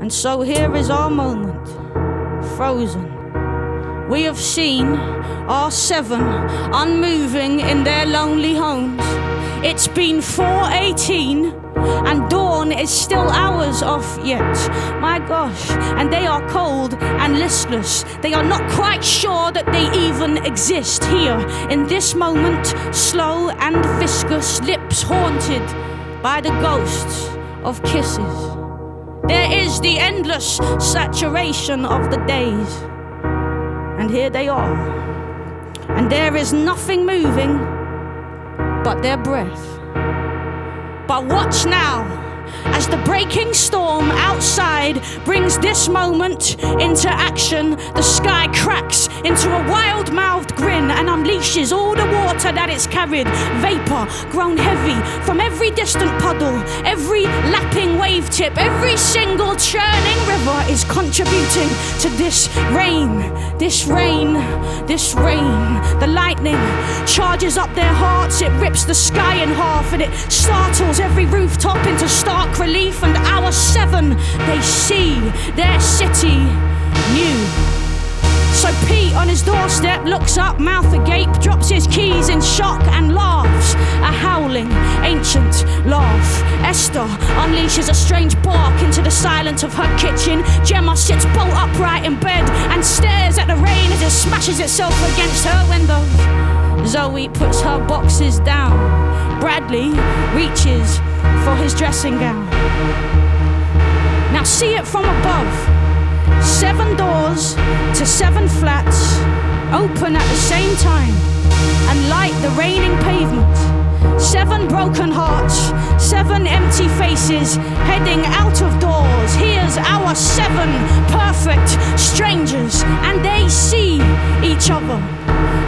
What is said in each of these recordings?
And so here is our moment, frozen. We have seen our 7 unmoving in their lonely homes. It's been 4:18 and dawn is still hours off yet. My gosh, and they are cold and listless. They are not quite sure that they even exist here in this moment, slow and viscous, lips haunted by the ghosts of kisses. There is the endless saturation of the days. And here they are. And there is nothing moving but their breath. But watch now as the breaking storm outside brings this moment into action. The sky cracks into a wild-mouthed grin and unleashes all the water that it's carried. Vapor grown heavy from every distant puddle, every lapping wave tip, every single churning river is contributing to this rain, this rain, this rain. The lightning charges up their hearts, it rips the sky in half and it startles every rooftop into stark relief. And our 7, they see their city new. So Pete on his doorstep looks up, mouth agape, drops his keys in shock and laughs. A howling, ancient laugh. Esther unleashes a strange bark into the silence of her kitchen. Gemma sits bolt upright in bed and stares at the rain as it smashes itself against her window. Zoe puts her boxes down. Bradley reaches for his dressing gown. Now see it from above. 7 doors to 7 flats, open at the same time and light the raining pavement. 7 broken hearts, 7 empty faces heading out of doors. Here's our 7 perfect strangers, and they see each other.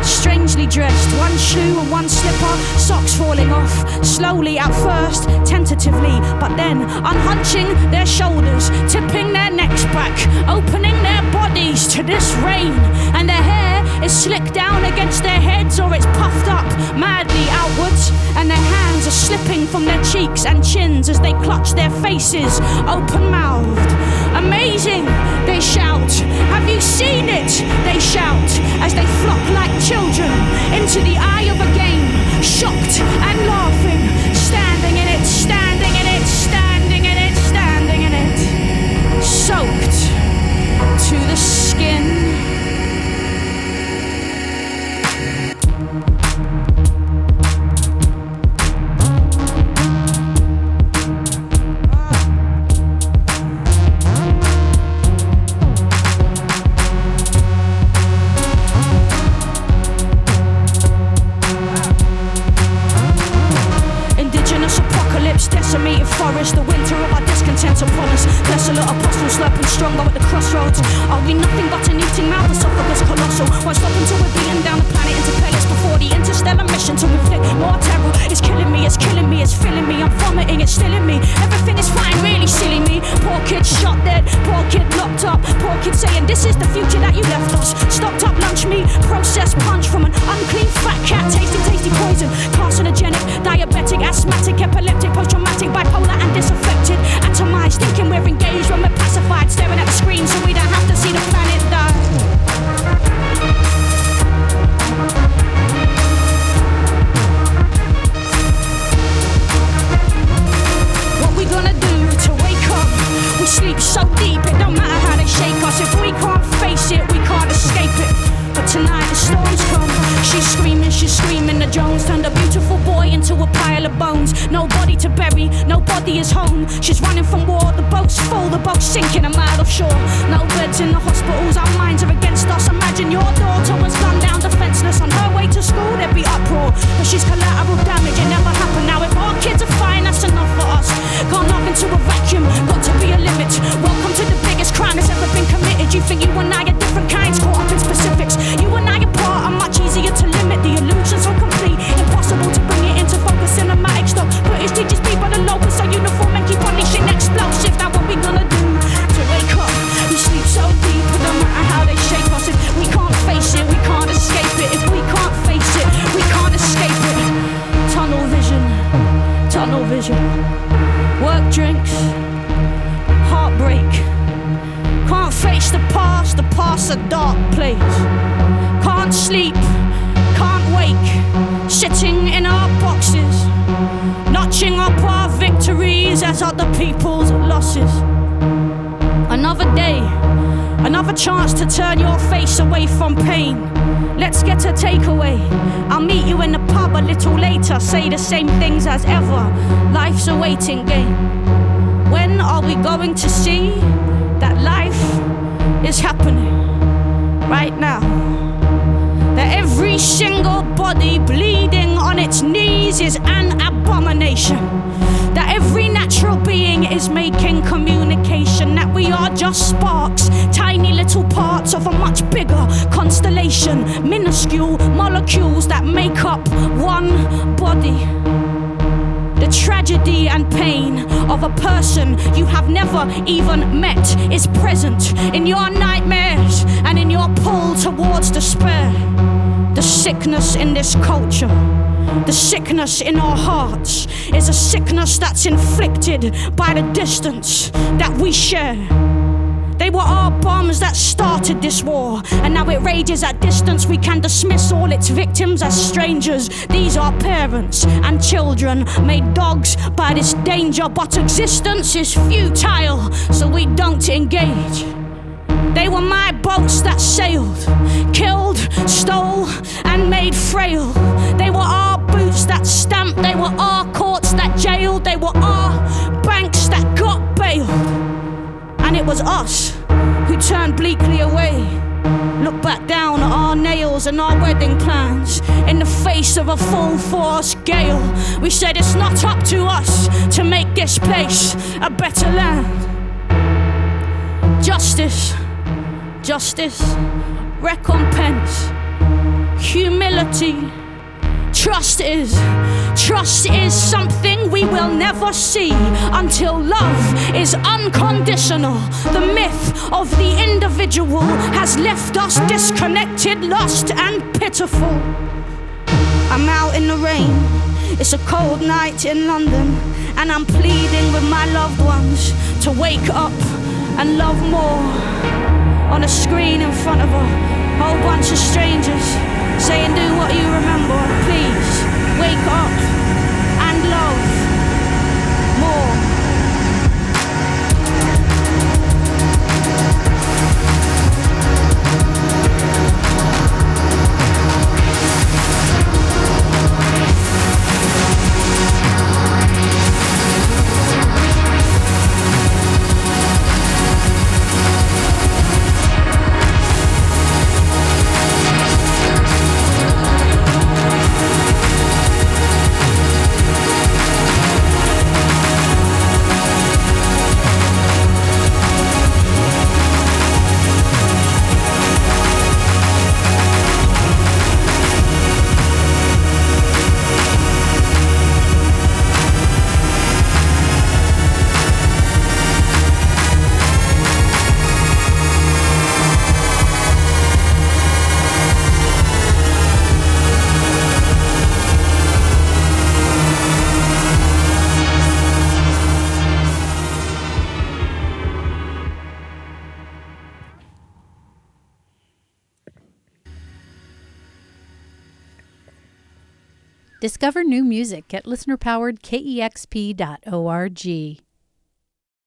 Strangely dressed, 1 shoe and 1 slipper, socks falling off, slowly at first, tentatively, but then unhunching their shoulders, tipping their necks back, opening their bodies to this rain, and their hair is slicked down against their heads or it's puffed up madly outwards, and their hands are slipping from their cheeks and chins as they clutch their faces open-mouthed. Amazing, they shout. Have you seen it? They shout as they flock like children into the eye of a game, shocked and laughing, standing in it, standing in it, standing in it, standing in it, soaked to the skin. Decimated forest, the winter of our discontent upon us. Desolate apostle slurping strong but at the crossroads. Are we nothing but an eating mouth, esophagus colossal? Won't stop until we're beating down the planet into pellets before the interstellar mission to inflict more terror. It's killing me, it's killing me, it's filling me. I'm vomiting, it's stilling me. Everything is fine, really silly me. Poor kid shot dead, poor kid locked up. Poor kid saying this is the future that you left us. Stocked up lunch meat, processed punch from an unclean fat cat. Tasting tasty poison, carcinogenic, diabetic, asthmatic, epileptic, post-traumatic, bipolar and disaffected, atomized, thinking we're engaged when we're pacified, staring at the screen so we don't have to see the planet die. What we gonna do to wake up? We sleep so deep it don't matter how they shake us. If we can't face it, we can't escape it. But tonight the storms come. She's screaming. The Jones turned a beautiful boy into a pile of bones. Nobody to bury, nobody is home. She's running from war, the boat's full, the boat's sinking a mile offshore. No beds in the hospitals, our minds are against us. Imagine your daughter was gunned down defenseless. On her way to school there'd be uproar, but she's collateral damage, it never happened. Now if our kids are fine, that's enough for us. Can't knock into a vacuum, got to be a limit. Welcome to the biggest crime that's ever been committed. You think you and I are different kinds, caught up in specifics. You and I apart are much easier to limit. The illusion's so complete, impossible to bring it into focus. Cinematic stop, British teachers be by the locus. So uniform and keep unleashing explosives. Now what we gonna do to wake up? We sleep so deep, it don't matter how they shake us. If we can't face it, we can't escape it. If we can't face it, we can't escape it. Tunnel vision. us a dark place. Can't sleep, can't wake, sitting in our boxes, notching up our victories as other people's losses. Another day, another chance to turn your face away from pain. Let's get a takeaway. I'll meet you in the pub a little later. Say the same things as ever. Life's a waiting game. When are we going to see that life is happening right now? That every single body bleeding on its knees is an abomination. That every natural being is making communication. That we are just sparks, tiny little parts of a much bigger constellation. Minuscule molecules that make up one body. The tragedy and pain of a person you have never even met is present in your nightmares and in your pull towards despair. The sickness in this culture, the sickness in our hearts, is a sickness that's inflicted by the distance that we share. They were our bombs that started this war, and now it rages at distance. We can dismiss all its victims as strangers. These are parents and children made dogs by this danger, but existence is futile, so we don't engage. They were my boats that sailed, killed, stole, and made frail. They were our boots that stamped. They were our courts that jailed. They were our banks that got bailed. And it was us who turned bleakly away. Look back down at our nails and our wedding plans. In the face of a full force gale, we said it's not up to us to make this place a better land. Justice, justice, recompense, humility. Trust is something we will never see until love is unconditional. The myth of the individual has left us disconnected, lost and pitiful. I'm out in the rain, it's a cold night in London, and I'm pleading with my loved ones to wake up and love more. On a screen in front of a whole bunch of strangers saying do what you remember, please wake up and love more. Discover new music at listener-powered KEXP.org.